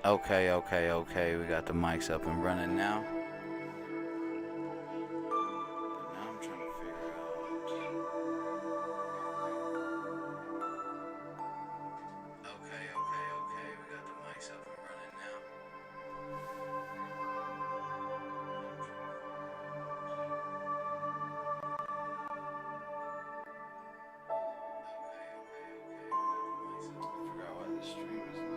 Okay. We got the mics up and running now. Now I'm trying to figure out. Okay. We got the mics up and running now. I forgot why the stream is not.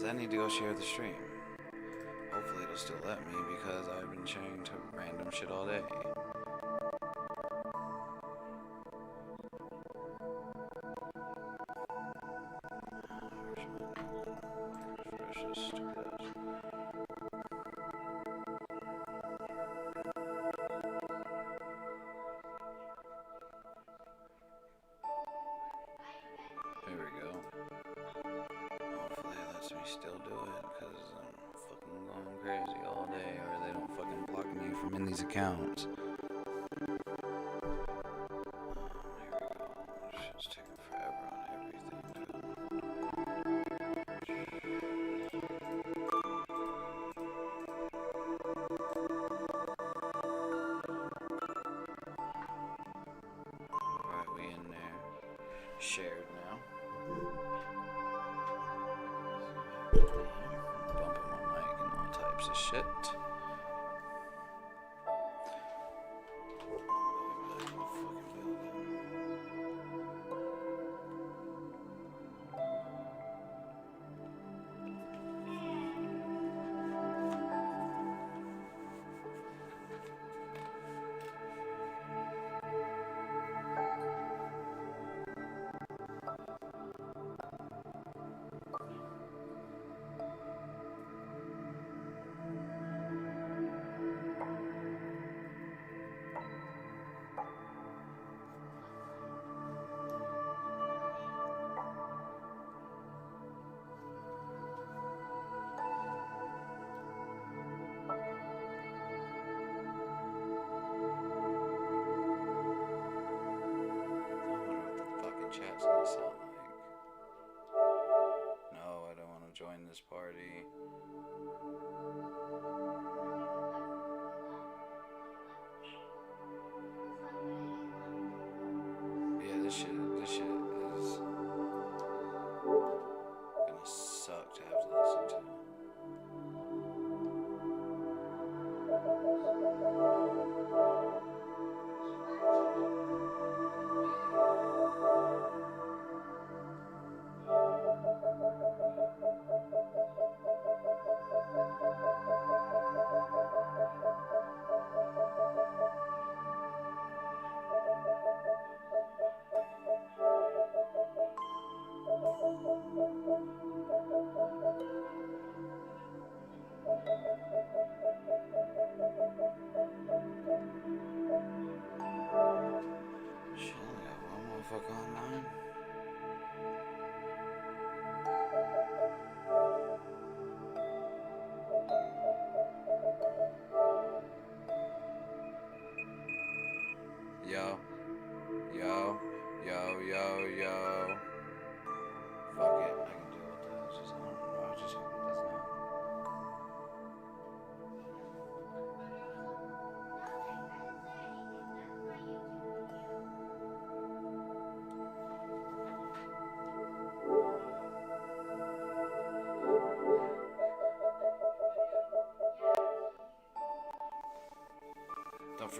I need to go share the stream. Hopefully it'll still let me because I've been sharing to random shit all day. Refresh this stupid ass. There we go. Hopefully it lets me still do it, because I'm fucking going crazy all day, or they don't fucking block me from in these accounts. Here we go. Shit's taking forever on everything, Alright, we in there. Shared now. Bumping my mic and all types of shit. Chat's gonna sound like. No, I don't want to join this party. Yeah, this shit is gonna suck to have to listen to.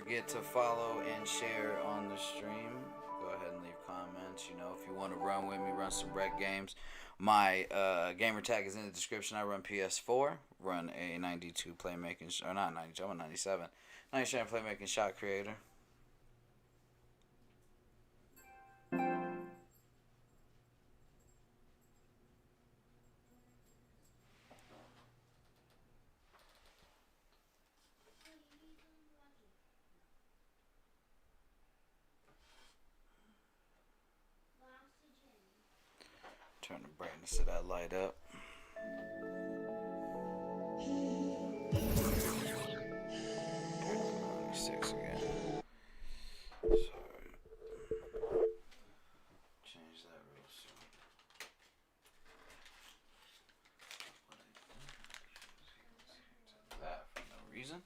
forget to follow and share on the stream. Go ahead and leave comments. You know, if you want to run with me, run some rec games. My gamer tag is in the description. I run PS4, run a 92 playmaking, or not 92, I'm a 97. 97 playmaking shot creator. Turn the brightness of that light up. 96 again. Sorry. Change that real soon. That for no reason.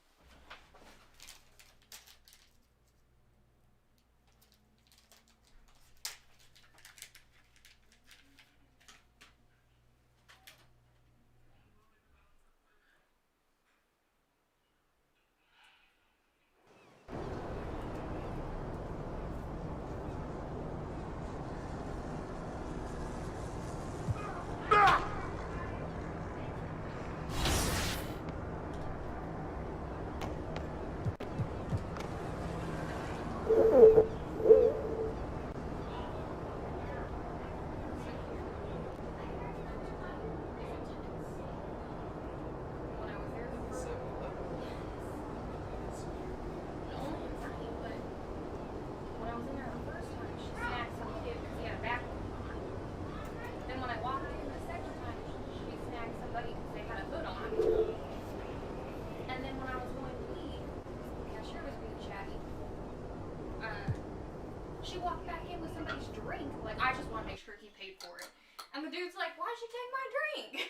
She walked back in with somebody's drink. Like, I just want to make sure he paid for it. And the dude's like, why'd you take my drink?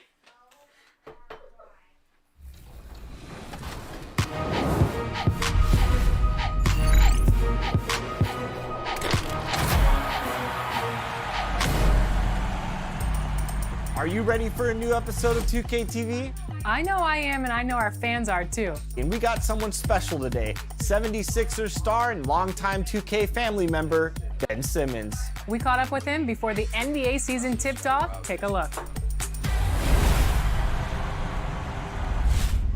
Are you ready for a new episode of 2K TV? I know I am, and I know our fans are too. And we got someone special today, 76ers star and longtime 2K family member, Ben Simmons. We caught up with him before the NBA season tipped off. Take a look.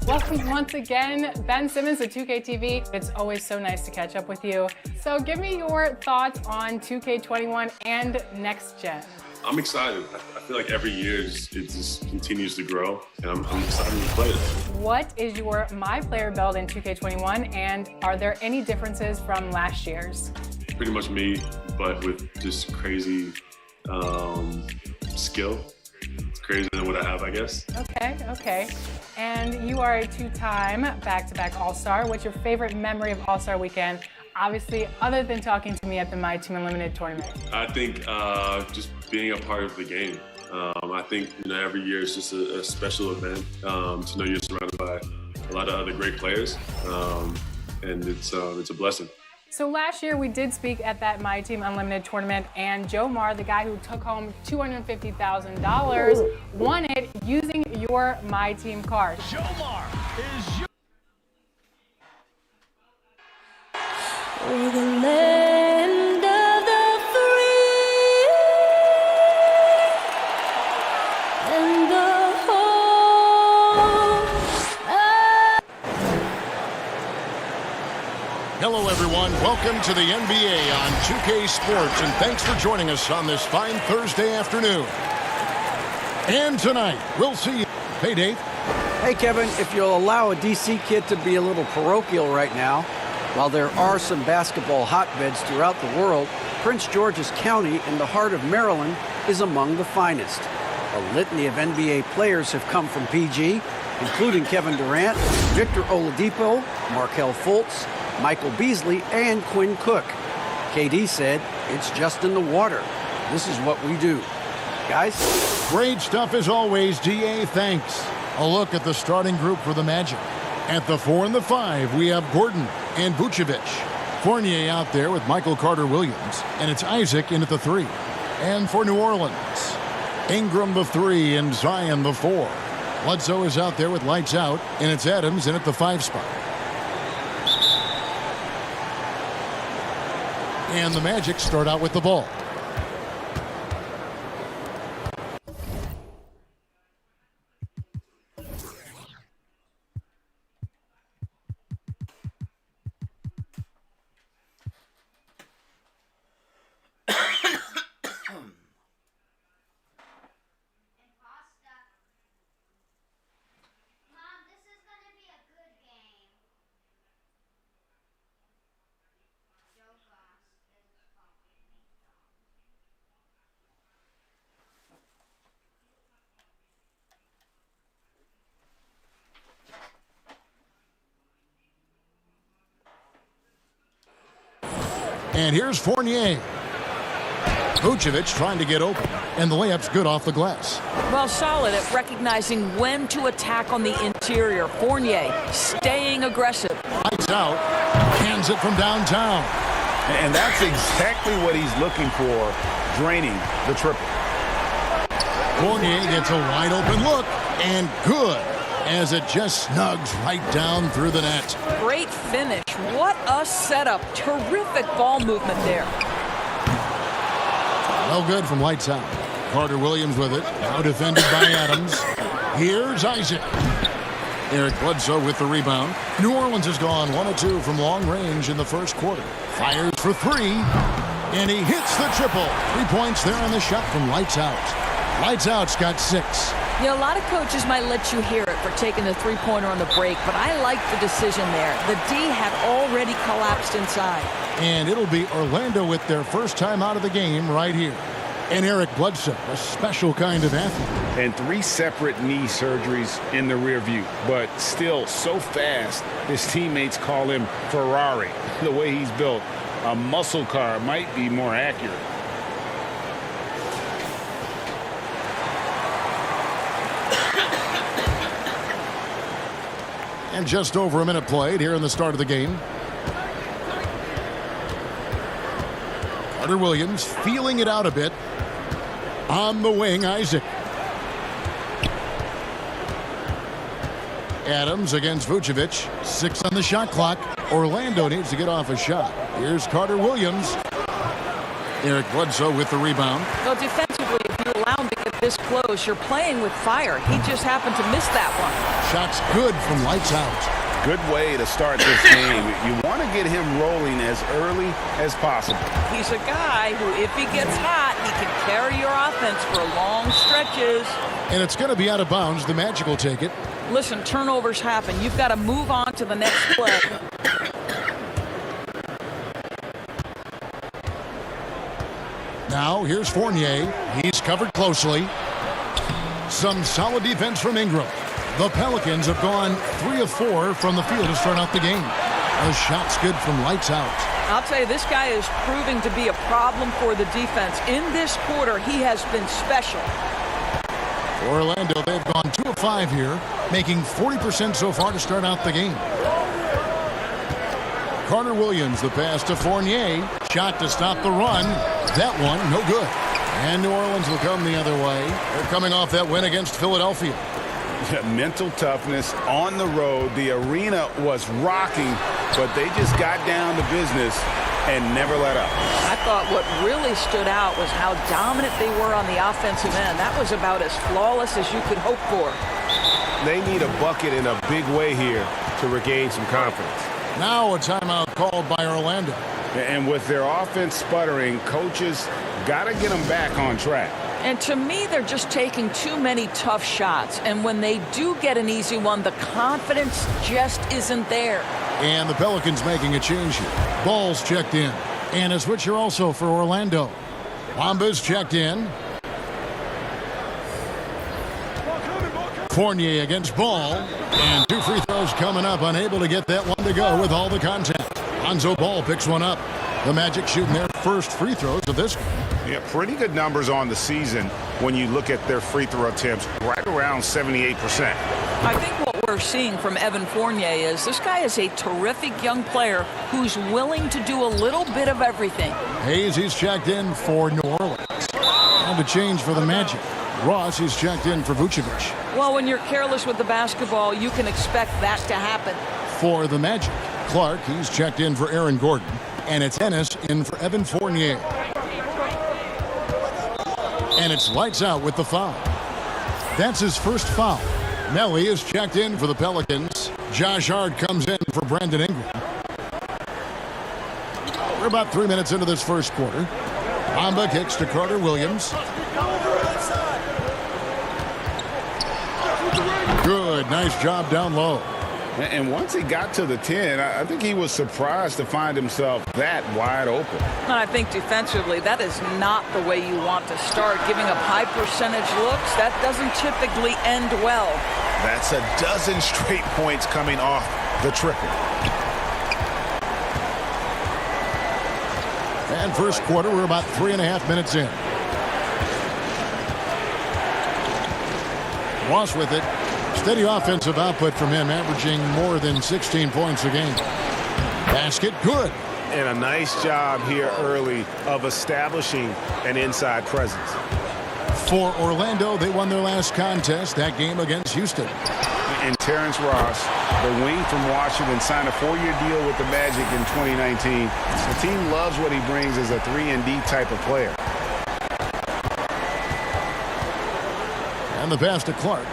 Welcome once again, Ben Simmons to 2K TV. It's always so nice to catch up with you. So give me your thoughts on 2K21 and Next Gen. I'm excited. I feel like every year it just continues to grow, and I'm excited to play it. What is your My Player build in 2K21, and are there any differences from last year's? Pretty much me, but with just crazy skill. It's crazier than what I have, I guess. Okay. And you are a two-time back-to-back All-Star. What's your favorite memory of All-Star Weekend? Obviously, other than talking to me at the My Team Unlimited tournament. I think just being a part of the game. I think every year is just a special event to know you're surrounded by a lot of other great players, and it's a blessing. So last year we did speak at that My Team Unlimited tournament, and Joe Mar, the guy who took home $250,000, won it using your My Team card. Joe Mar is your... We're the land of the free and the home. Hello, everyone. Welcome to the NBA on 2K Sports, and thanks for joining us on this fine Thursday afternoon. And tonight, we'll see you. Hey, Dave. Hey, Kevin, if you'll allow a DC kid to be a little parochial right now, while there are some basketball hotbeds throughout the world, Prince George's County in the heart of Maryland is among the finest. A litany of NBA players have come from PG, including Kevin Durant, Victor Oladipo, Markelle Fultz, Michael Beasley, and Quinn Cook. KD said, "It's just in the water. This is what we do." Guys? Great stuff as always, DA. Thanks. A look at the starting group for the Magic. At the 4 and the 5, we have Gordon and Vucevic. Fournier out there with Michael Carter-Williams, and it's Isaac in at the 3. And for New Orleans, Ingram the 3 and Zion the 4. Bledsoe is out there with lights out, and it's Adams in at the 5 spot. And the Magic start out with the ball. And here's Fournier. Vucevic trying to get open, and the layup's good off the glass. Well, solid at recognizing when to attack on the interior. Fournier staying aggressive. Lights out, hands it from downtown. And that's exactly what he's looking for, draining the triple. Fournier gets a wide open look, and good, as it just snugs right down through the net. Great finish. What a setup. Terrific ball movement there. Well, good from lights out. Carter Williams with it. Now defended by Adams. Here's Isaac. Eric Bledsoe with the rebound. New Orleans has gone 1 of 2 from long range in the first quarter. Fires for 3. And he hits the triple. 3 points there on the shot from lights out. Lights out's got 6. You know, a lot of coaches might let you hear it for taking the three-pointer on the break, but I like the decision there. The D had already collapsed inside. And it'll be Orlando with their first time out of the game right here. And Eric Bledsoe, a special kind of athlete. And 3 separate knee surgeries in the rear view, but still so fast, his teammates call him Ferrari. The way he's built, a muscle car might be more accurate. And just over a minute played here in the start of the game. Carter Williams feeling it out a bit. On the wing, Isaac. Adams against Vucevic. 6 on the shot clock. Orlando needs to get off a shot. Here's Carter Williams. Eric Bledsoe with the rebound. Well, defensively, if you allow him to get this close, you're playing with fire. He just happened to miss that one. Shots good from lights out. Good way to start this game. You want to get him rolling as early as possible. He's a guy who, if he gets hot, he can carry your offense for long stretches. And it's going to be out of bounds. The Magic will take it. Listen, turnovers happen. You've got to move on to the next play. Now, here's Fournier. He's covered closely. Some solid defense from Ingram. The Pelicans have gone 3 of 4 from the field to start out the game. A shot's good from lights out. I'll tell you, this guy is proving to be a problem for the defense. In this quarter, he has been special. For Orlando, they've gone 2 of 5 here, making 40% so far to start out the game. Carter Williams, the pass to Fournier. Shot to stop the run. That one, no good. And New Orleans will come the other way. They're coming off that win against Philadelphia. Mental toughness on the road. The arena was rocking, but they just got down to business and never let up. I thought what really stood out was how dominant they were on the offensive end. That was about as flawless as you could hope for. They need a bucket in a big way here to regain some confidence. Now a timeout called by Orlando. And with their offense sputtering, coaches got to get them back on track. And to me, they're just taking too many tough shots. And when they do get an easy one, the confidence just isn't there. And the Pelicans making a change here. Ball's checked in. And a switcher also for Orlando. Wamba's checked in. Fournier against Ball. And 2 free throws coming up. Unable to get that one to go with all the contact. Lonzo Ball picks one up. The Magic shooting their first free throws of this game. Yeah, pretty good numbers on the season when you look at their free throw attempts, right around 78%. I think what we're seeing from Evan Fournier is this guy is a terrific young player who's willing to do a little bit of everything. Hayes, he's checked in for New Orleans. And a change for the Magic. Ross, he's checked in for Vucevic. Well, when you're careless with the basketball, you can expect that to happen. For the Magic. Clark, he's checked in for Aaron Gordon. And it's Ennis in for Evan Fournier. And it's lights out with the foul. That's his first foul. Melly is checked in for the Pelicans. Josh Hart comes in for Brandon Ingram. We're about 3 minutes into this first quarter. Bamba kicks to Carter Williams. Good, nice job down low. And once he got to the 10, I think he was surprised to find himself that wide open. And I think defensively, that is not the way you want to start. Giving up high percentage looks, that doesn't typically end well. That's a dozen straight points coming off the triple. And first quarter, we're about 3.5 minutes in. Ross with it. Steady offensive output from him, averaging more than 16 points a game. Basket, good. And a nice job here early of establishing an inside presence. For Orlando, they won their last contest, that game against Houston. And Terrence Ross, the wing from Washington, signed a 4-year deal with the Magic in 2019. The team loves what he brings as a 3-and-D type of player. And the pass to Clark.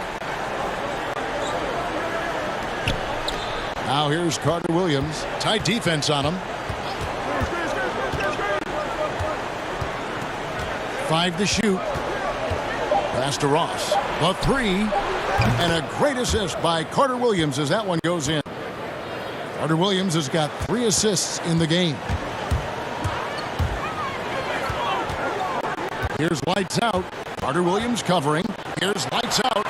Now here's Carter Williams. Tight defense on him. 5 to shoot. Pass to Ross. The 3. And a great assist by Carter Williams as that one goes in. Carter Williams has got 3 assists in the game. Here's lights out. Carter Williams covering. Here's lights out.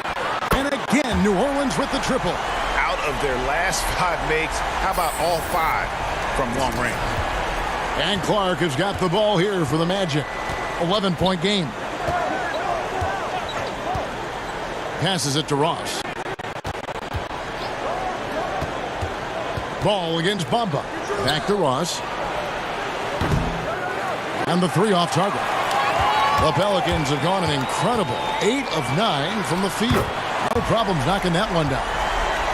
And again, New Orleans with the triple. Out of their last 5 makes, how about all 5 from long range? And Clark has got the ball here for the Magic. 11-point game. Passes it to Ross. Ball against Bamba. Back to Ross. And the 3 off target. The Pelicans have gone an incredible 8 of 9 from the field. No problems knocking that one down.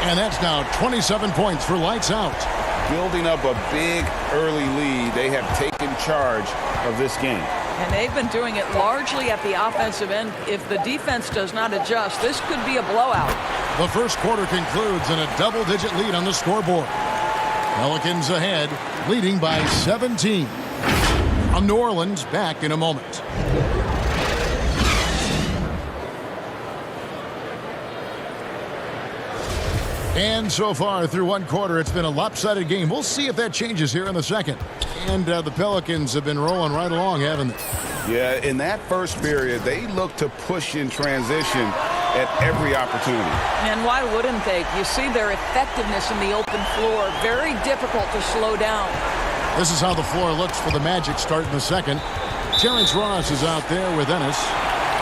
And that's now 27 points for lights out. Building up a big early lead, they have taken charge of this game. And they've been doing it largely at the offensive end. If the defense does not adjust, this could be a blowout. The first quarter concludes in a double-digit lead on the scoreboard. Pelicans ahead, leading by 17. From New Orleans, back in a moment. And so far through one quarter, it's been a lopsided game. We'll see if that changes here in the second. And the Pelicans have been rolling right along, haven't they? Yeah, in that first period, they looked to push in transition at every opportunity. And why wouldn't they? You see their effectiveness in the open floor. Very difficult to slow down. This is how the floor looks for the Magic start in the second. Terrence Ross is out there with Ennis.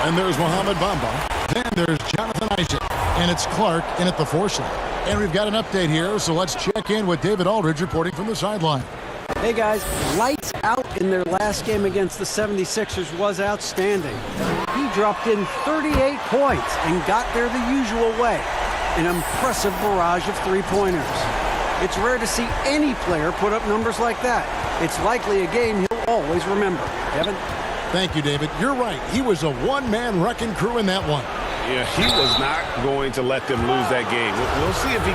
And there's Mohamed Bamba. Then there's Jonathan Isaac. And it's Clark in at the 4 slot. And we've got an update here, so let's check in with David Aldridge reporting from the sideline. Hey guys, lights out in their last game against the 76ers was outstanding. He dropped in 38 points and got there the usual way. An impressive barrage of 3-pointers. It's rare to see any player put up numbers like that. It's likely a game he'll always remember. Kevin? Thank you, David. You're right. He was a one-man wrecking crew in that one. Yeah, he was not going to let them lose that game. We'll see if he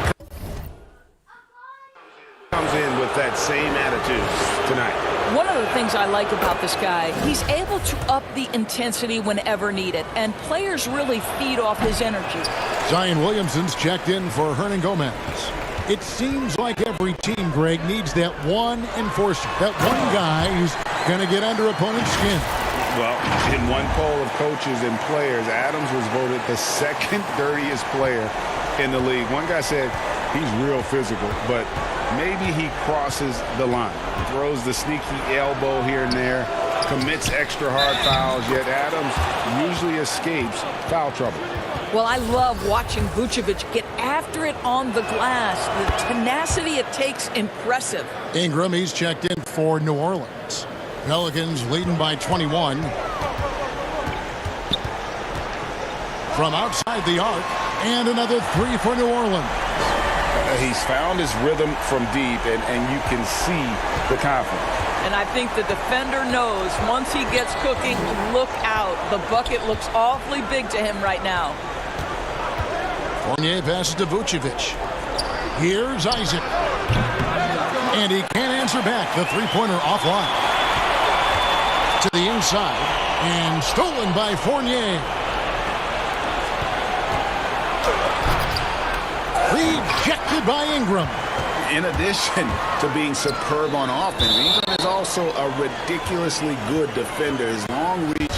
comes in with that same attitude tonight. One of the things I like about this guy, he's able to up the intensity whenever needed, and players really feed off his energy. Zion Williamson's checked in for Hernan Gomez. It seems like every team, Greg, needs that one enforcer, that one guy who's going to get under opponent's skin. Well, in one poll of coaches and players, Adams was voted the 2nd dirtiest player in the league. One guy said he's real physical, but maybe he crosses the line. Throws the sneaky elbow here and there, commits extra hard fouls, yet Adams usually escapes foul trouble. Well, I love watching Vucevic get after it on the glass. The tenacity it takes, impressive. Ingram, he's checked in for New Orleans. Pelicans leading by 21. From outside the arc, and another 3 for New Orleans. He's found his rhythm from deep, and you can see the confidence. And I think the defender knows once he gets cooking, look out. The bucket looks awfully big to him right now. Fournier passes to Vucevic. Here's Isaac. And he can't answer back. The three-pointer offline. To the inside. And stolen by Fournier. Rejected by Ingram. In addition to being superb on offense, Ingram is also a ridiculously good defender. His long reach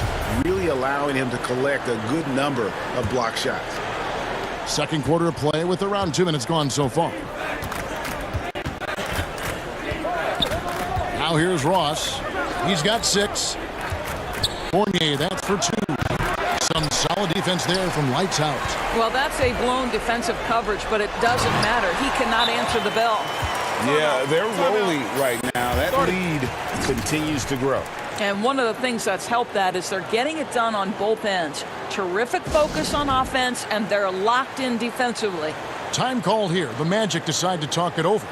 really allowing him to collect a good number of block shots. Second quarter of play with around 2 minutes gone so far. Now here's Ross. He's got 6. Fournier, that's for 2. Some solid defense there from Lights Out. Well, that's a blown defensive coverage, but it doesn't matter. He cannot answer the bell. Yeah, they're rolling right now. That lead continues to grow. And one of the things that's helped that is they're getting it done on both ends. Terrific focus on offense, and they're locked in defensively. Time called here. The Magic decide to talk it over.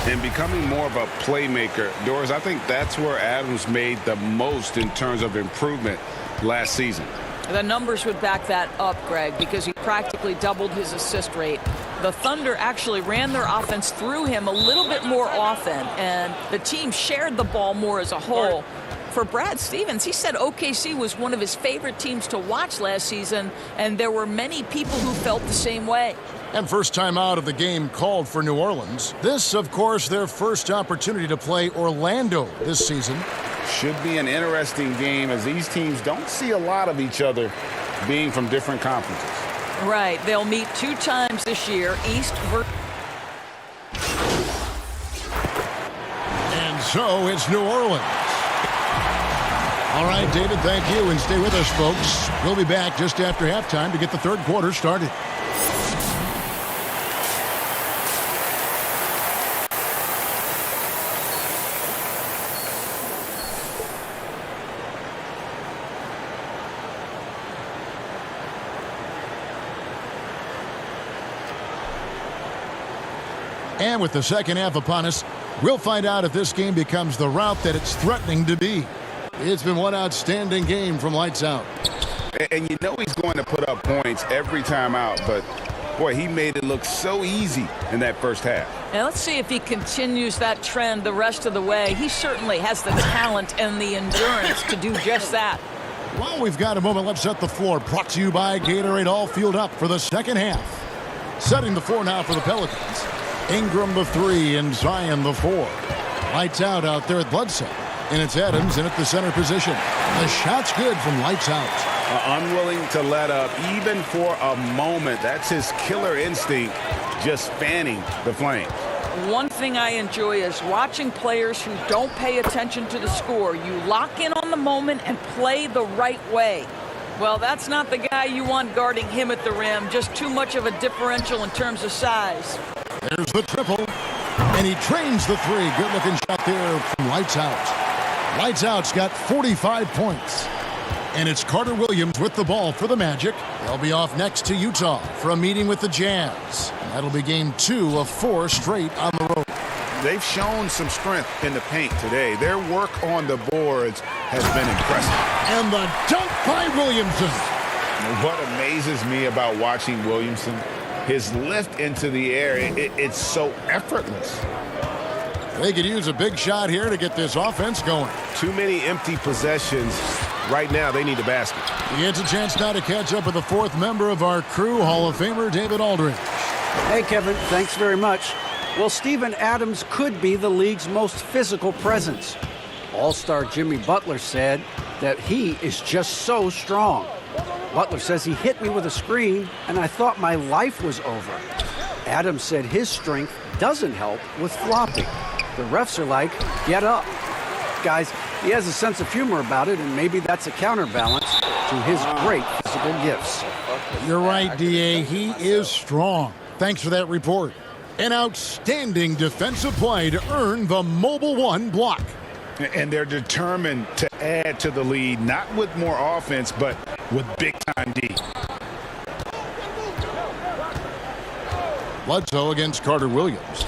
And becoming more of a playmaker. Doris, I think that's where Adams made the most in terms of improvement last season. The numbers would back that up, Greg, because he practically doubled his assist rate. The Thunder actually ran their offense through him a little bit more often, and the team shared the ball more as a whole. For Brad Stevens, he said OKC was one of his favorite teams to watch last season, and there were many people who felt the same way. And first time out of the game called for New Orleans. This, of course, their first opportunity to play Orlando this season. Should be an interesting game as these teams don't see a lot of each other being from different conferences. Right. They'll meet 2 times this year, East versus... And so it's New Orleans. All right, David, thank you, and stay with us, folks. We'll be back just after halftime to get the third quarter started. And with the second half upon us, we'll find out if this game becomes the route that it's threatening to be. It's been one outstanding game from Lights Out. And you know he's going to put up points every time out, but boy, he made it look so easy in that first half. Now let's see if he continues that trend the rest of the way. He certainly has the talent and the endurance to do just that. Well, we've got a moment. Let's set the floor. Brought to you by Gatorade, all fueled up for the second half. Setting the floor now for the Pelicans. Ingram the 3 and Zion the 4. Lights out there at Bledsoe. And it's Adams in at the center position. The shot's good from Lights Out. Unwilling to let up even for a moment. That's his killer instinct, just fanning the flames. One thing I enjoy is watching players who don't pay attention to the score. You lock in on the moment and play the right way. Well, that's not the guy you want guarding him at the rim. Just too much of a differential in terms of size. There's the triple, and he trains the 3. Good-looking shot there from Lights Out. Lights Out's got 45 points. And it's Carter Williams with the ball for the Magic. They'll be off next to Utah for a meeting with the Jazz. And that'll be game 2 of 4 straight on the road. They've shown some strength in the paint today. Their work on the boards has been impressive. And the dunk by Williamson. What amazes me about watching Williamson, his lift into the air, it's so effortless. They could use a big shot here to get this offense going. Too many empty possessions. Right now, they need a basket. He gets a chance now to catch up with the 4th member of our crew, Hall of Famer David Aldridge. Hey, Kevin, thanks very much. Well, Steven Adams could be the league's most physical presence. All-star Jimmy Butler said that he is just so strong. Butler says he hit me with a screen, and I thought my life was over. Adams said his strength doesn't help with flopping. The refs are like, get up. Guys, he has a sense of humor about it, and maybe that's a counterbalance to his great physical gifts. You're right, D.A. He is strong. Thanks for that report. An outstanding defensive play to earn the Mobile One block. And they're determined to add to the lead, not with more offense, but with big-time D. Bledsoe against Carter Williams.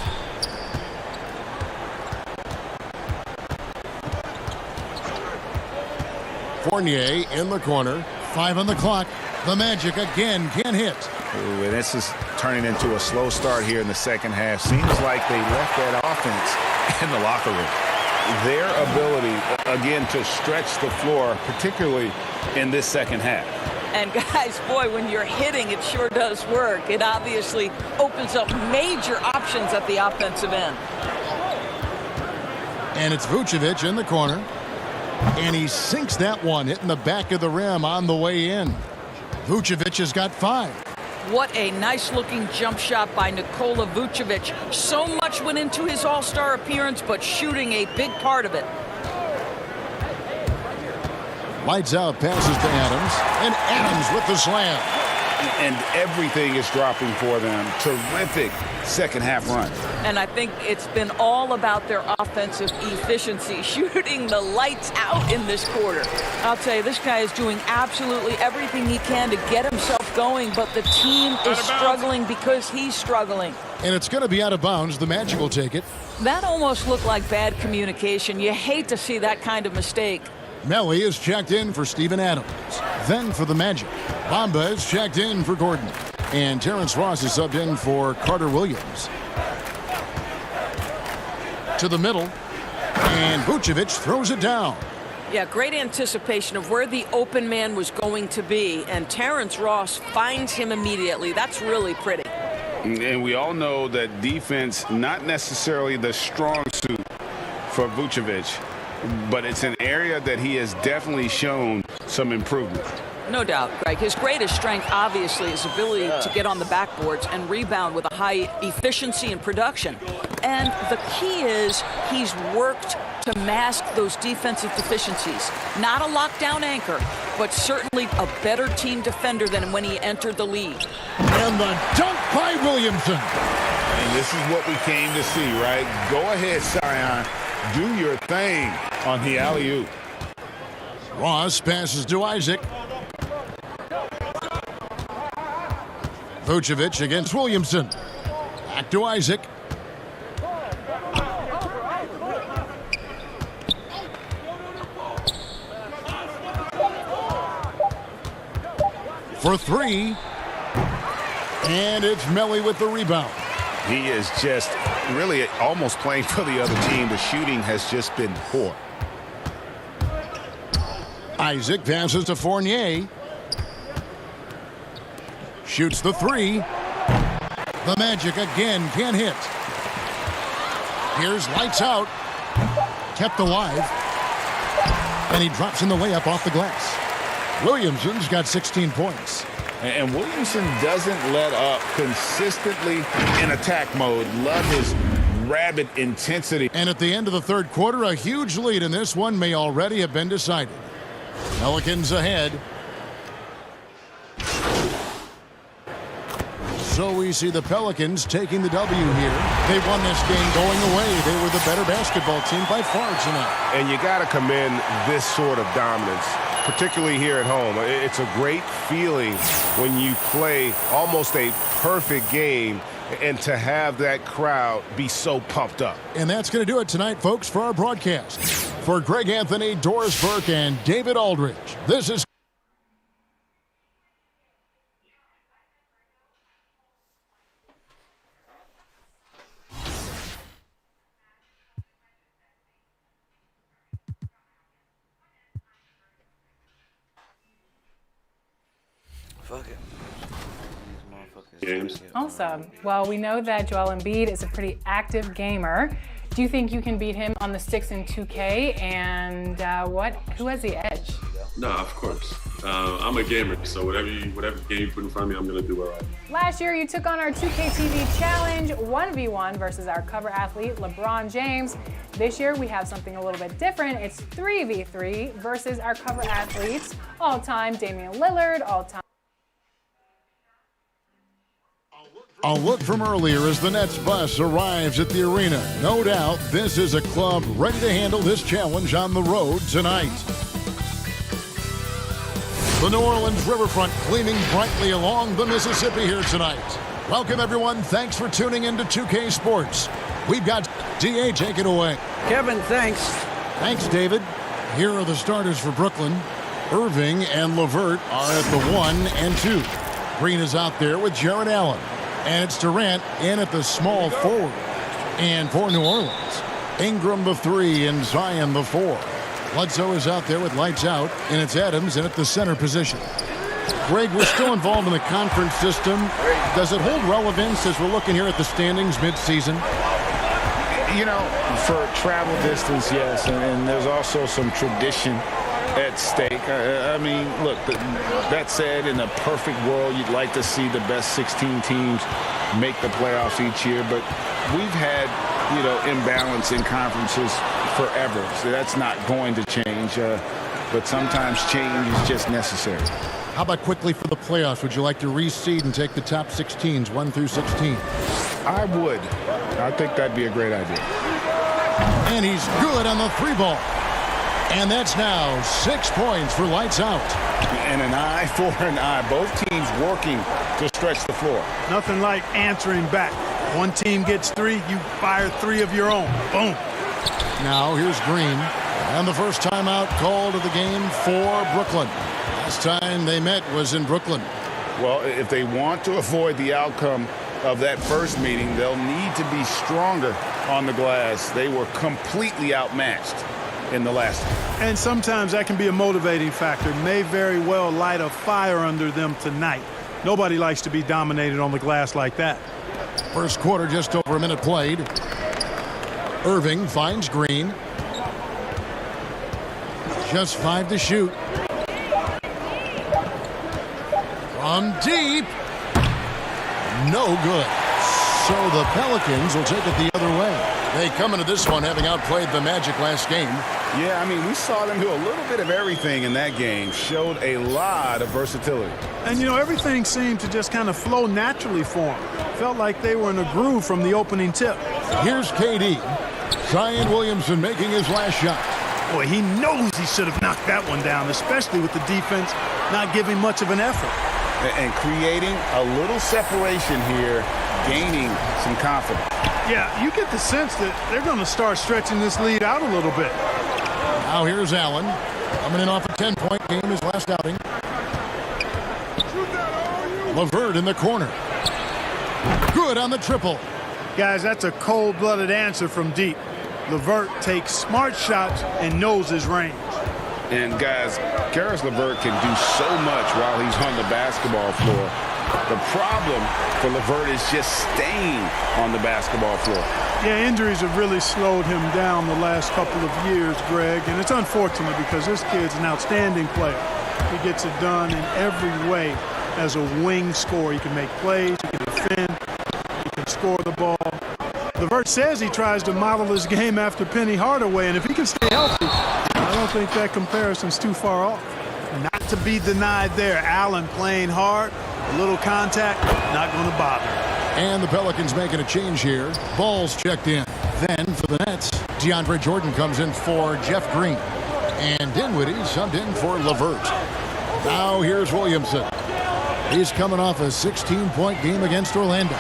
Fournier in the corner. 5 on the clock. The Magic again can't hit. Ooh, and this is turning into a slow start here in the second half. Seems like they left that offense in the locker room. Their ability, again, to stretch the floor, particularly in this second half. And guys, boy, when you're hitting, it sure does work. It obviously opens up major options at the offensive end. And it's Vucevic in the corner. And he sinks that one, hitting the back of the rim on the way in. Vucevic has got 5. What a nice-looking jump shot by Nikola Vucevic. So much went into his All-Star appearance, but shooting a big part of it. Lights out, passes to Adams, and Adams with the slam. And everything is dropping for them. Terrific second half run. And I think it's been all about their offensive efficiency, shooting the lights out in this quarter. I'll tell you, this guy is doing absolutely everything he can to get himself going, but the team is struggling because he's struggling. And it's going to be out of bounds. The Magic will take it. That almost looked like bad communication. You hate to see that kind of mistake. Melly is checked in for Steven Adams. Then for the Magic, Bamba is checked in for Gordon. And Terrence Ross is subbed in for Carter Williams. To the middle, and Vucevic throws it down. Yeah, great anticipation of where the open man was going to be, and Terrence Ross finds him immediately. That's really pretty. And we all know that defense, not necessarily the strong suit for Vucevic, but it's an area that he has definitely shown some improvement. No doubt, Greg. His greatest strength, obviously, is ability to get on the backboards and rebound with a high efficiency and production. And the key is he's worked to mask those defensive deficiencies. Not a lockdown anchor, but certainly a better team defender than when he entered the league. And the dunk by Williamson. And this is what we came to see, right? Go ahead, Zion. Do your thing on the alley-oop. Ross passes to Isaac. Vucevic against Williamson. Back to Isaac. For 3. And it's Melly with the rebound. He is just really almost playing for the other team. The shooting has just been poor. Isaac passes to Fournier. Shoots the 3. The Magic again can't hit. Here's lights out. Kept alive. And he drops in the layup off the glass. Williamson's got 16 points. And Williamson doesn't let up consistently in attack mode. Love his rabid intensity. And at the end of the third quarter, a huge lead in this one may already have been decided. Pelicans ahead. So we see the Pelicans taking the W here. They won this game going away. They were the better basketball team by far tonight. And you got to commend this sort of dominance, particularly here at home. It's a great feeling when you play almost a perfect game and to have that crowd be so pumped up. And that's going to do it tonight, folks, for our broadcast. For Greg Anthony, Doris Burke, and David Aldridge, this is Fuck it. Games. Awesome. Well, we know that Joel Embiid is a pretty active gamer. Do you think you can beat him on the sticks in 2K? And who has the edge? No, of course. I'm a gamer, so whatever game you put in front of me, I'm gonna do all right. Last year, you took on our 2K TV challenge, 1v1 versus our cover athlete, LeBron James. This year, we have something a little bit different. It's 3v3 versus our cover athletes, all-time Damian Lillard, all-time. a look from earlier as the Nets bus arrives at the arena. No doubt, this is a club ready to handle this challenge on the road tonight. The New Orleans riverfront gleaming brightly along the Mississippi here tonight. Welcome, everyone. Thanks for tuning in to 2K Sports. We've got DA, take it away. Kevin, thanks. Thanks, David. Here are the starters for Brooklyn. Irving and LeVert are at the 1 and 2. Green is out there with Jared Allen. And it's Durant in at the small forward. And for New Orleans, Ingram the 3 and Zion the 4. Bledsoe is out there with lights out, and it's Adams in at the center position. Greg, we're still involved in the conference system. Does it hold relevance as we're looking here at the standings mid-season? You know, for travel distance, yes, and there's also some tradition at stake. I mean, look, that said, in a perfect world, you'd like to see the best 16 teams make the playoffs each year, but we've had, you know, imbalance in conferences forever, so that's not going to change, but sometimes change is just necessary. How about quickly for the playoffs? Would you like to reseed and take the top 16s, 1 through 16? I would. I think that'd be a great idea. And he's good on the 3-ball. And that's now 6 points for lights out. And an eye for an eye. Both teams working to stretch the floor. Nothing like answering back. One team gets 3, you fire 3 of your own. Boom. Now here's Green. And the first timeout called of the game for Brooklyn. Last time they met was in Brooklyn. Well, if they want to avoid the outcome of that first meeting, they'll need to be stronger on the glass. They were completely outmatched in the last one. And sometimes that can be a motivating factor. May very well light a fire under them tonight. Nobody likes to be dominated on the glass like that. First quarter, just over a minute played. Irving finds Green. Just 5 to shoot. From deep. No good. So the Pelicans will take it the other way. They come into this one having outplayed the Magic last game. Yeah, I mean, we saw them do a little bit of everything in that game. Showed a lot of versatility. And, you know, everything seemed to just kind of flow naturally for them. Felt like they were in a groove from the opening tip. Here's KD. Zion Williamson making his last shot. Boy, he knows he should have knocked that one down, especially with the defense not giving much of an effort. And creating a little separation here, gaining some confidence. Yeah, you get the sense that they're going to start stretching this lead out a little bit. Now here's Allen. Coming in off a 10-point game, his last outing. LeVert in the corner. Good on the triple. Guys, that's a cold-blooded answer from deep. LeVert takes smart shots and knows his range. And guys, Karis LeVert can do so much while he's on the basketball floor. The problem for LeVert is just staying on the basketball floor. Yeah, injuries have really slowed him down the last couple of years, Greg, and it's unfortunate because this kid's an outstanding player. He gets it done in every way as a wing scorer. He can make plays, he can defend, he can score the ball. LeVert says he tries to model his game after Penny Hardaway, and if he can stay healthy, I don't think that comparison's too far off. Not to be denied there. Allen playing hard, a little contact, not going to bother. And the Pelicans making a change here. Ball's checked in. Then for the Nets, DeAndre Jordan comes in for Jeff Green. And Dinwiddie subbed in for LeVert. Now here's Williamson. He's coming off a 16-point game against Orlando.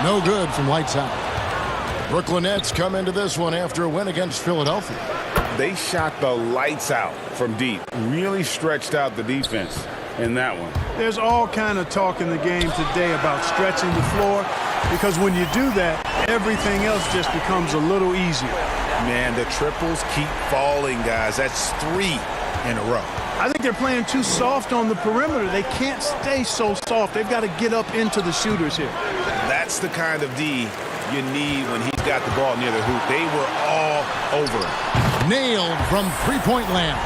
No good from lights out. Brooklyn Nets come into this one after a win against Philadelphia. They shot the lights out from deep. Really stretched out the defense in that one. There's all kind of talk in the game today about stretching the floor because when you do that, everything else just becomes a little easier. Man, the triples keep falling, guys. That's 3 in a row. I think they're playing too soft on the perimeter. They can't stay so soft. They've got to get up into the shooters here. That's the kind of D you need when he's got the ball near the hoop. They were all over him. Nailed from three-point land.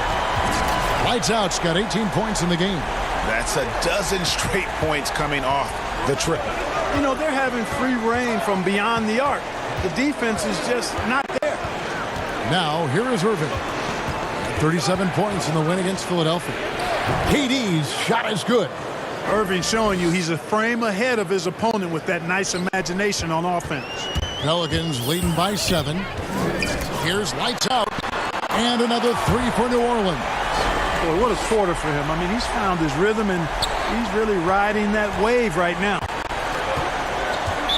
Lights out's got 18 points in the game. That's a dozen straight points coming off the triple. You know, they're having free reign from beyond the arc. The defense is just not there. Now, here is Irving. 37 points in the win against Philadelphia. KD's shot is good. Irving showing you he's a frame ahead of his opponent with that nice imagination on offense. Pelicans leading by 7. Here's lights out. And another 3 for New Orleans. Boy, what a quarter for him. I mean, he's found his rhythm, and he's really riding that wave right now.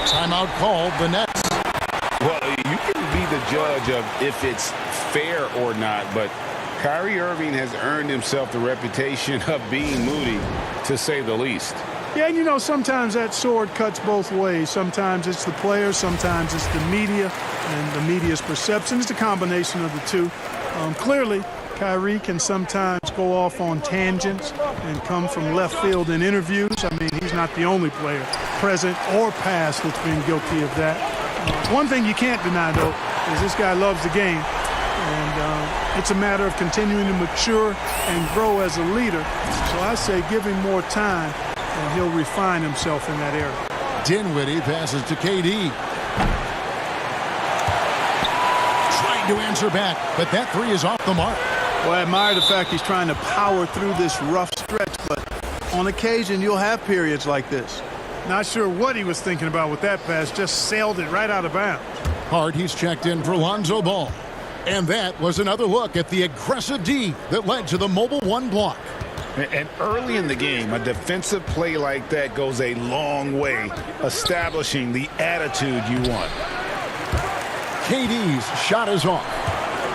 Timeout called, the Nets. Well, you can be the judge of if it's fair or not, but Kyrie Irving has earned himself the reputation of being moody, to say the least. Yeah, and you know, sometimes that sword cuts both ways. Sometimes it's the players, sometimes it's the media, and the media's perception. It's a combination of the two. Clearly, Kyrie can sometimes go off on tangents and come from left field in interviews. I mean, he's not the only player, present or past, that's been guilty of that. One thing you can't deny, though, is this guy loves the game. And it's a matter of continuing to mature and grow as a leader. So I say give him more time, and he'll refine himself in that area. Dinwiddie passes to KD. Trying to answer back, but that three is off the mark. Well, I admire the fact he's trying to power through this rough stretch, but on occasion you'll have periods like this. Not sure what he was thinking about with that pass, just sailed it right out of bounds. Hard, he's checked in for Lonzo Ball. And that was another look at the aggressive D that led to the mobile one block. And early in the game, a defensive play like that goes a long way, establishing the attitude you want. KD's shot is off.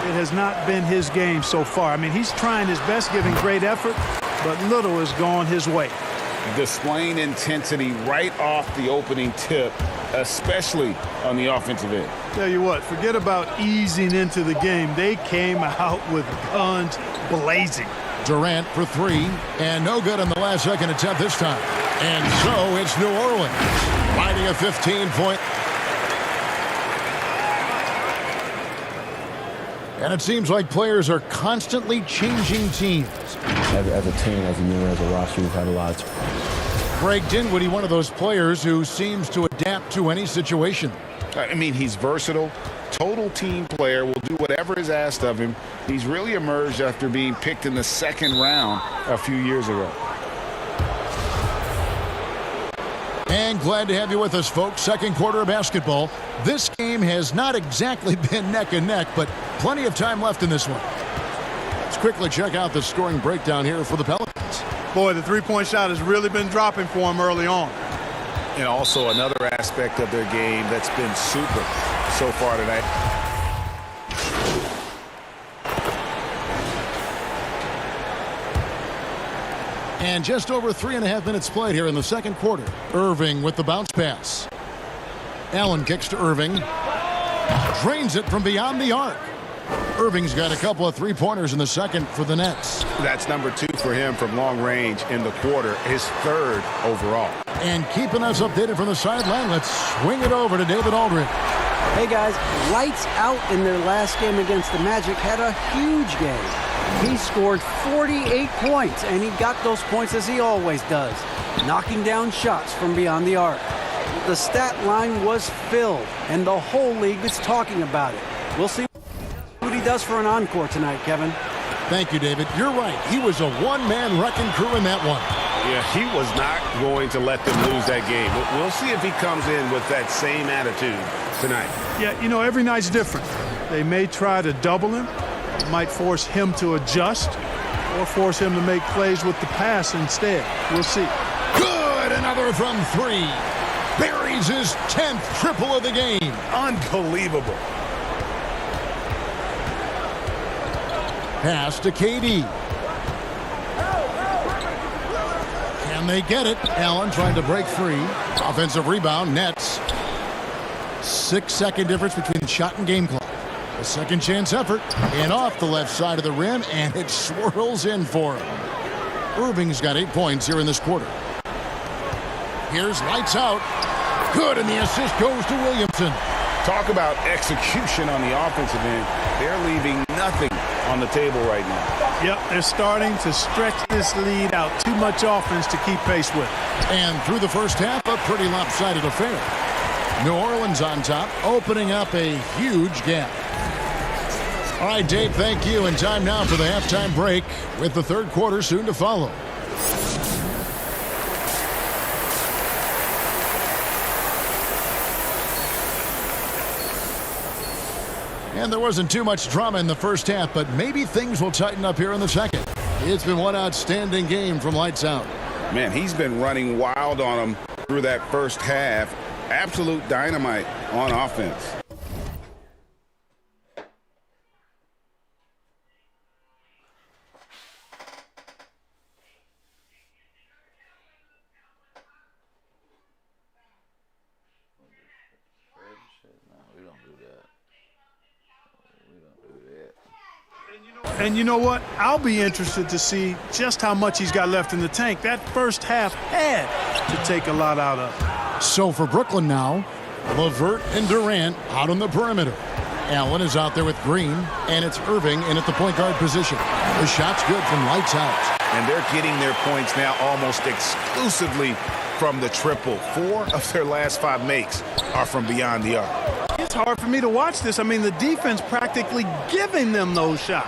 It has not been his game so far. I mean, he's trying his best, giving great effort, but little has gone his way. Displaying intensity right off the opening tip, especially on the offensive end. Tell you what, forget about easing into the game. They came out with guns blazing. Durant for three, and no good on the last second attempt this time. And so it's New Orleans riding a 15-point. And it seems like players are constantly changing teams. As a team, as a unit, as a roster, we've had a lot of... Greg Dinwiddie, one of those players who seems to adapt to any situation. I mean, he's versatile, total team player, will do whatever is asked of him. He's really emerged after being picked in the second round a few years ago. And glad to have you with us, folks. Second quarter of basketball. This game has not exactly been neck and neck, but plenty of time left in this one. Let's quickly check out the scoring breakdown here for the Pelicans. Boy, the three-point shot has really been dropping for him early on. And also another aspect of their game that's been super so far tonight. And just over 3.5 minutes played here in the second quarter. Irving with the bounce pass. Allen kicks to Irving. Drains it from beyond the arc. Irving's got a couple of three-pointers in the second for the Nets. That's number 2 for him from long range in the quarter, his third overall. And keeping us updated from the sideline, let's swing it over to David Aldridge. Hey guys, lights out in their last game against the Magic, had a huge game. He scored 48 points, and he got those points as he always does, knocking down shots from beyond the arc. The stat line was filled, and the whole league is talking about it. We'll see what he does for an encore tonight, Kevin. Thank you, David. You're right. He was a one-man wrecking crew in that one. Yeah, he was not going to let them lose that game. We'll see if he comes in with that same attitude tonight. Yeah, you know, every night's different. They may try to double him. It might force him to adjust or force him to make plays with the pass instead. We'll see. Good! Another from three. Buries his 10th triple of the game. Unbelievable. Pass to KD. Can they get it? Allen trying to break free. Offensive rebound, Nets. 6-second difference between shot and game clock. A second chance effort, and off the left side of the rim, and it swirls in for him. Irving's got 8 points here in this quarter. Here's lights out. Good, and the assist goes to Williamson. Talk about execution on the offensive end. They're leaving nothing on the table right now. Yep, they're starting to stretch this lead out. Too much offense to keep pace with. And through the first half, a pretty lopsided affair. New Orleans on top, opening up a huge gap. All right, Dave, thank you. And time now for the halftime break with the third quarter soon to follow. And there wasn't too much drama in the first half, but maybe things will tighten up here in the second. It's been one outstanding game from Lights Out. Man, he's been running wild on him through that first half. Absolute dynamite on offense. And you know what? I'll be interested to see just how much he's got left in the tank. That first half had to take a lot out of. So for Brooklyn now, LeVert and Durant out on the perimeter. Allen is out there with Green, and it's Irving in at the point guard position. The shot's good from Lights Out. And they're getting their points now almost exclusively from the triple. 4 of their last 5 makes are from beyond the arc. It's hard for me to watch this. I mean, the defense practically giving them those shots.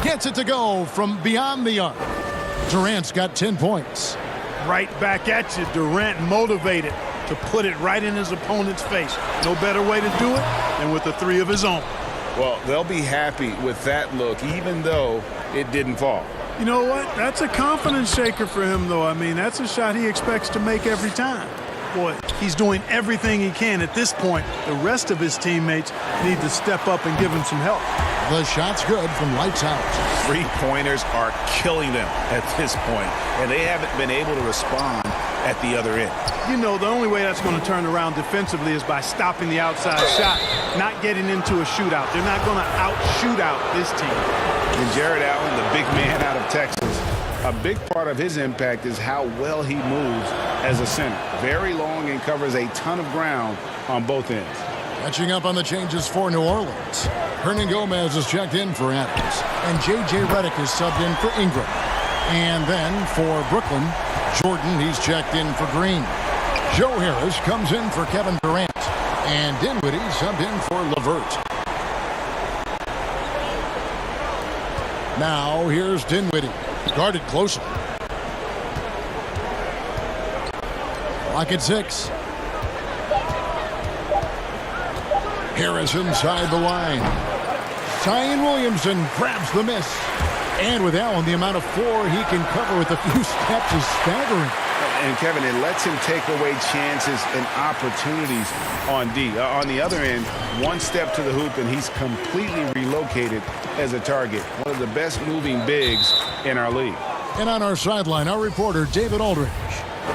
Gets it to go from beyond the arc. Durant's got 10 points. Right back at you. Durant motivated to put it right in his opponent's face. No better way to do it than with a 3 of his own. Well, they'll be happy with that look, even though it didn't fall. You know what? That's a confidence shaker for him, though. I mean, that's a shot he expects to make every time. Boy, he's doing everything he can at this point. The rest of his teammates need to step up and give him some help. The shot's good from Lights Out. 3-pointers are killing them at this point, and they haven't been able to respond at the other end. You know, the only way that's going to turn around defensively is by stopping the outside shot, not getting into a shootout. They're not going to out-shoot out this team. And Jared Allen, the big man out of Texas, a big part of his impact is how well he moves as a center. Very long and covers a ton of ground on both ends. Catching up on the changes for New Orleans. Hernan Gomez is checked in for Adams, and J.J. Redick is subbed in for Ingram. And then for Brooklyn, Jordan, he's checked in for Green. Joe Harris comes in for Kevin Durant, and Dinwiddie subbed in for LeVert. Now here's Dinwiddie, guarded closely. Clock at 6. Harris inside the line. Zion Williamson grabs the miss. And with Allen, the amount of floor he can cover with a few steps is staggering. And Kevin, it lets him take away chances and opportunities on D. On the other end, one step to the hoop and he's completely relocated as a target. One of the best moving bigs in our league. And on our sideline, our reporter, David Aldridge.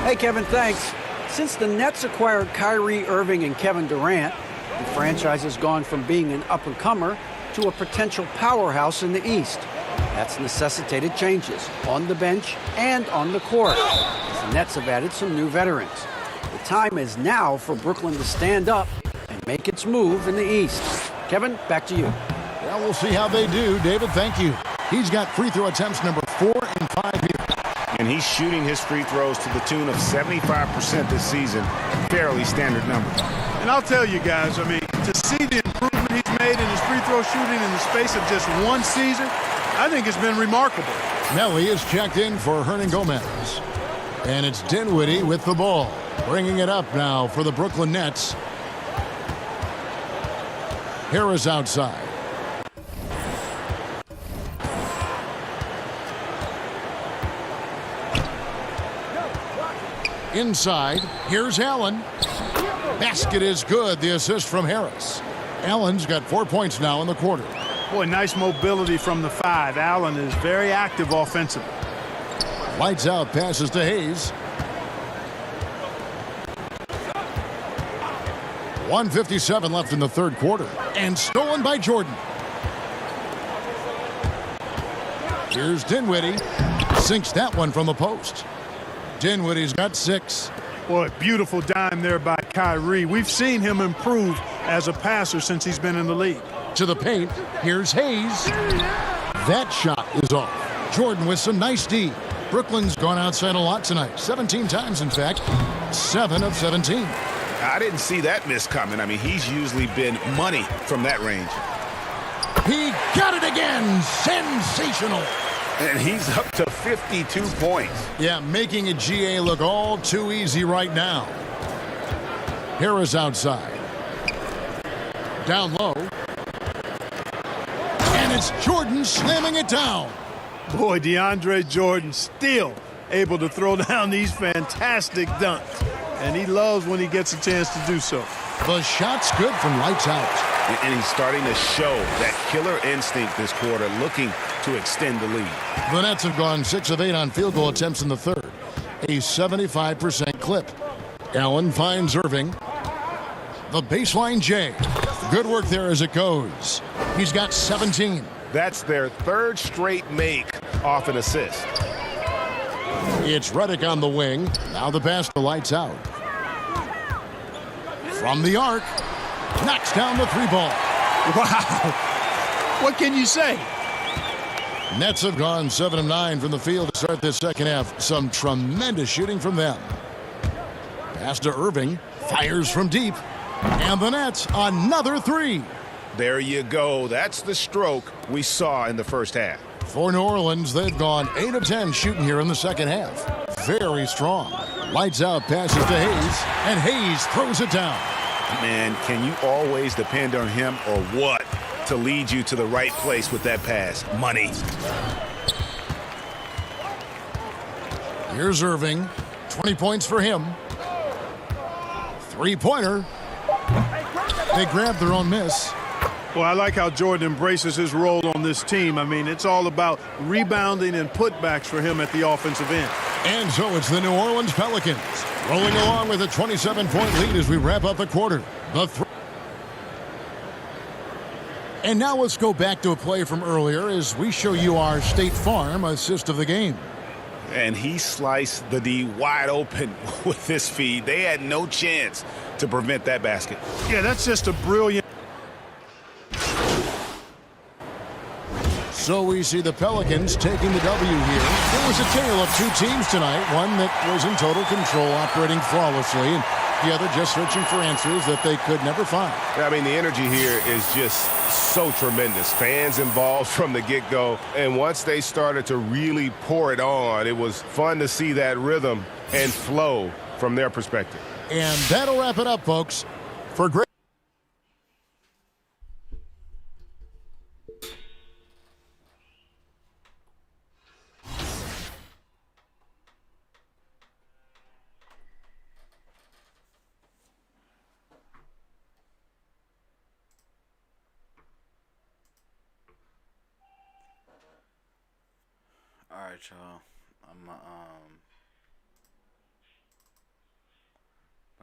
Hey, Kevin, thanks. Since the Nets acquired Kyrie Irving and Kevin Durant, the franchise has gone from being an up-and-comer to a potential powerhouse in the East. That's necessitated changes on the bench and on the court, as the Nets have added some new veterans. The time is now for Brooklyn to stand up and make its move in the East. Kevin, back to you. Well, we'll see how they do. David, thank you. He's got free throw attempts number 4 in 5 years. And he's shooting his free throws to the tune of 75% this season. Fairly standard number. And I'll tell you guys, I mean, to see the improvement he's made in his free throw shooting in the space of just one season, I think it's been remarkable. Nelly is checked in for Hernan Gomez. And it's Dinwiddie with the ball. Bringing it up now for the Brooklyn Nets. Harris outside. Inside, here's Allen. Basket is good, the assist from Harris. Allen's got 4 points now in the quarter. Boy, nice mobility from the 5. Allen is very active offensively. Lights out, passes to Hayes. 1:57 left in the third quarter. And stolen by Jordan. Here's Dinwiddie. Sinks that one from the post. Dinwiddie's got 6. Boy, beautiful dime there by Kyrie. We've seen him improve as a passer since he's been in the league. To the paint, here's Hayes. That shot is off. Jordan with some nice D. Brooklyn's gone outside a lot tonight. 17 times, in fact. 7 of 17. I didn't see that miss coming. I mean, he's usually been money from that range. He got it again. Sensational. And he's up to 52 points. Yeah, making a GA look all too easy right now. Harris outside. Down low. And it's Jordan slamming it down. Boy, DeAndre Jordan still able to throw down these fantastic dunks. And he loves when he gets a chance to do so. The shot's good from lights out. And he's starting to show that killer instinct this quarter, looking to extend the lead. The Nets have gone 6 of 8 on field goal attempts in the third. A 75% clip. Allen finds Irving. The baseline J. Good work there as it goes. He's got 17. That's their third straight make off an assist. It's Redick on the wing. Now the pass to lights out. From the arc. Knocks down the three ball. Wow. What can you say? Nets have gone 7 of 9 from the field to start this second half. Some tremendous shooting from them. Pass to Irving. Fires from deep. And the Nets, another three. There you go. That's the stroke we saw in the first half. For New Orleans, they've gone 8 of 10 shooting here in the second half. Very strong. Lights out, passes to Hayes, and Hayes throws it down. Man, can you always depend on him or what to lead you to the right place with that pass? Money. Here's Irving. 20 points for him. Three-pointer. They grab their own miss. Well, I like how Jordan embraces his role on this team. I mean, it's all about rebounding and putbacks for him at the offensive end. And so it's the New Orleans Pelicans rolling along with a 27-point lead as we wrap up the quarter. And now let's go back to a play from earlier as we show you our State Farm assist of the game. And he sliced the D wide open with this feed. They had no chance to prevent that basket. Yeah, that's just a brilliant. So we see the Pelicans taking the W here. It was a tale of two teams tonight, one that was in total control, operating flawlessly, and the other just searching for answers that they could never find. I mean, the energy here is just so tremendous. Fans involved from the get-go, and once they started to really pour it on, it was fun to see that rhythm and flow from their perspective. And that'll wrap it up, folks. For great. All right, y'all. I'm gonna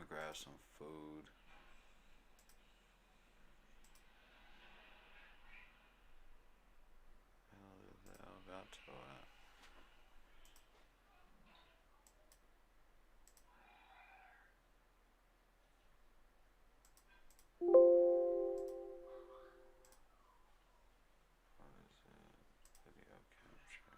grab some food. Hell is that Elgato at? What is it? Video capture.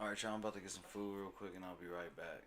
Alright, y'all, I'm about to get some food real quick and I'll be right back.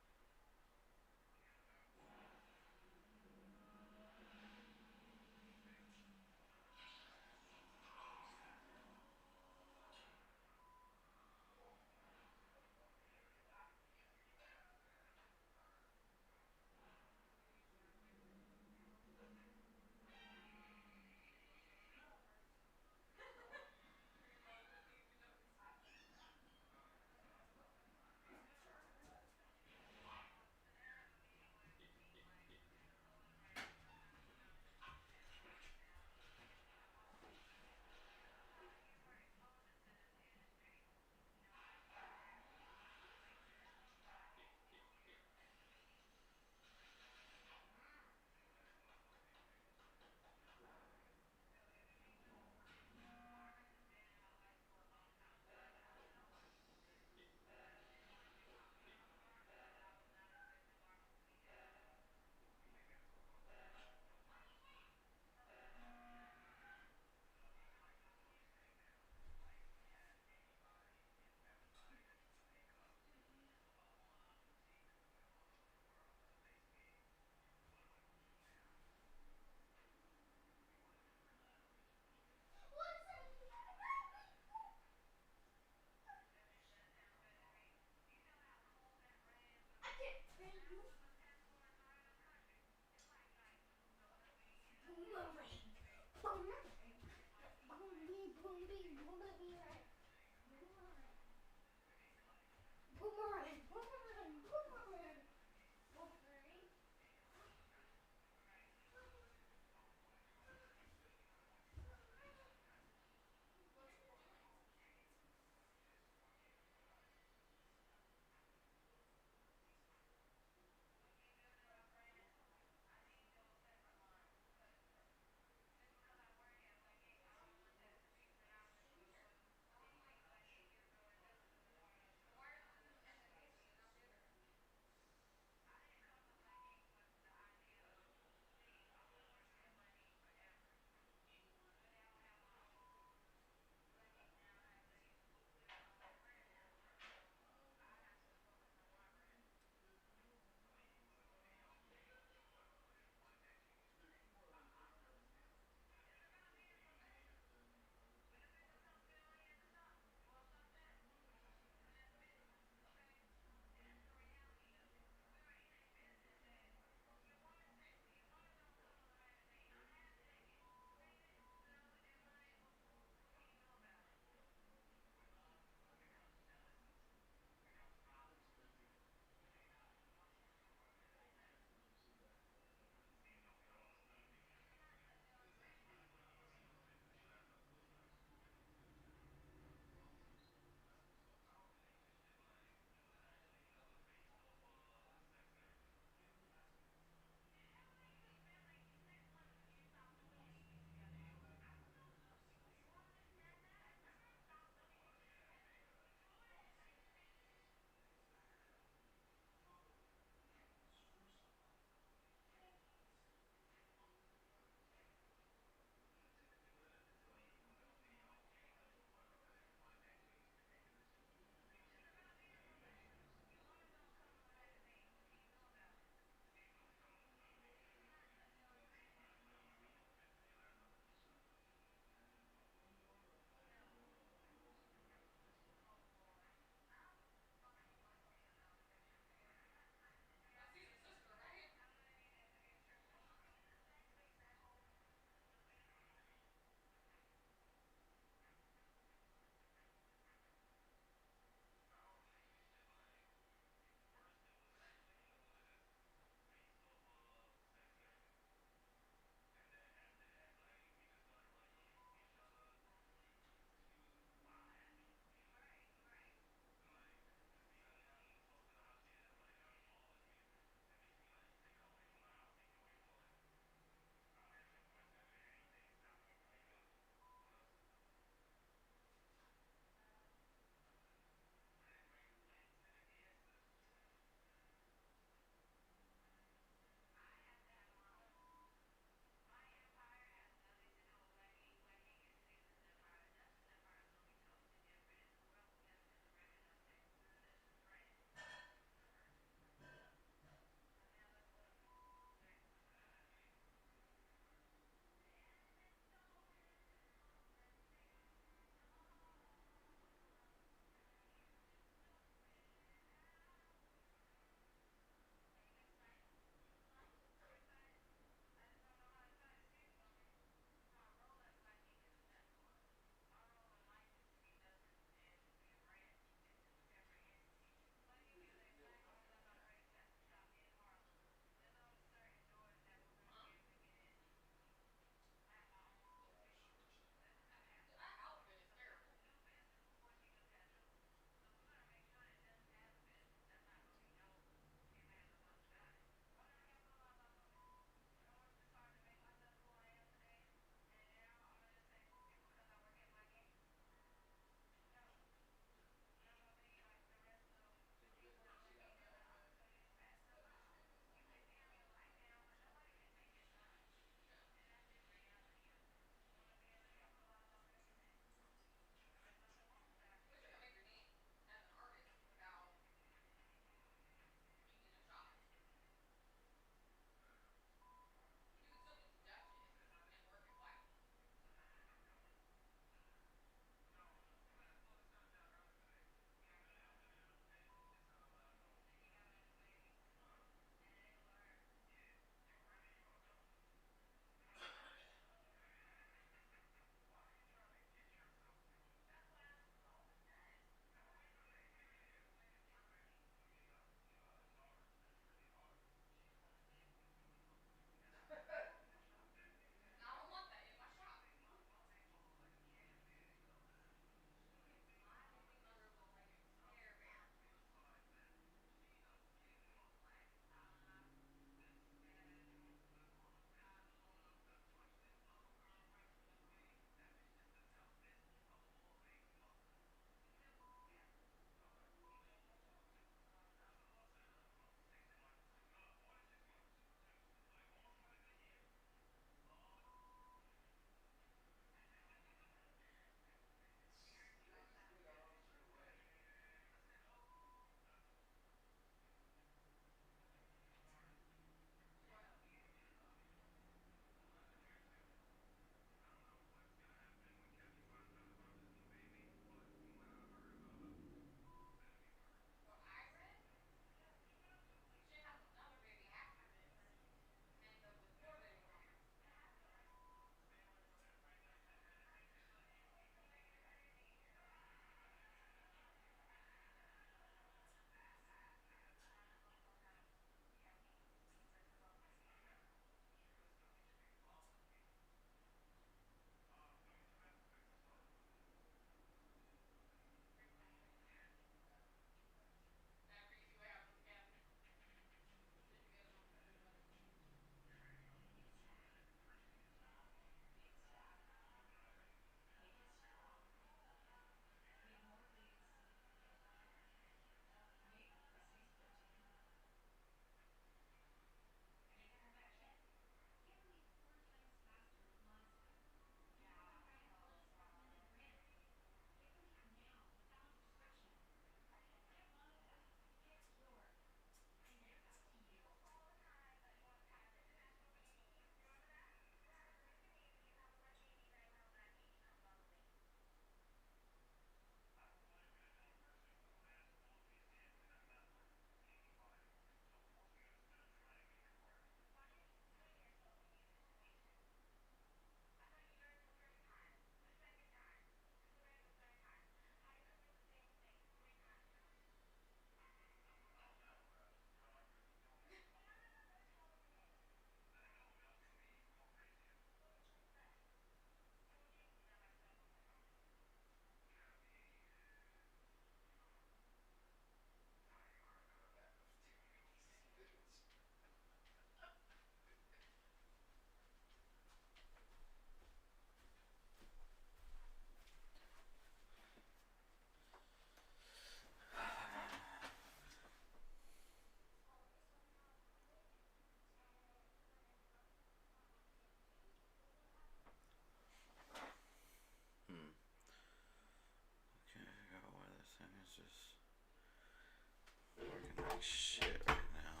like shit right now.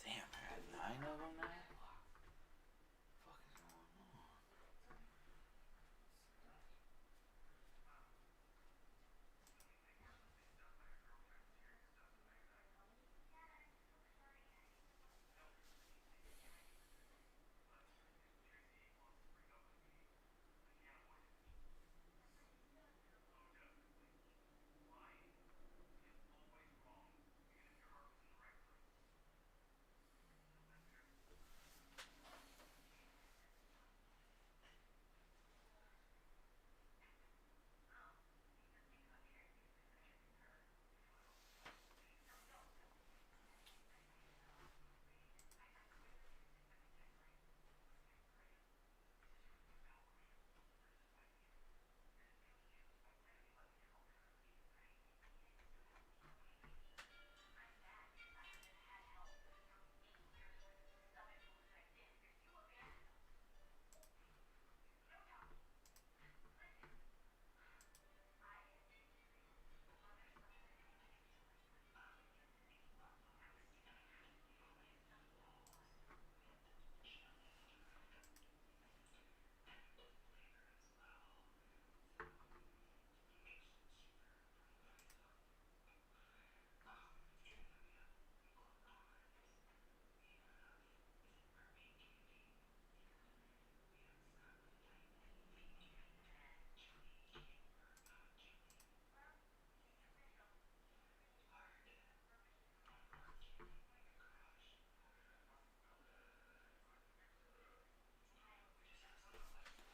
Damn, I had 9 of them now? What the fuck is going on?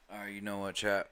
Alright, you know what, chat?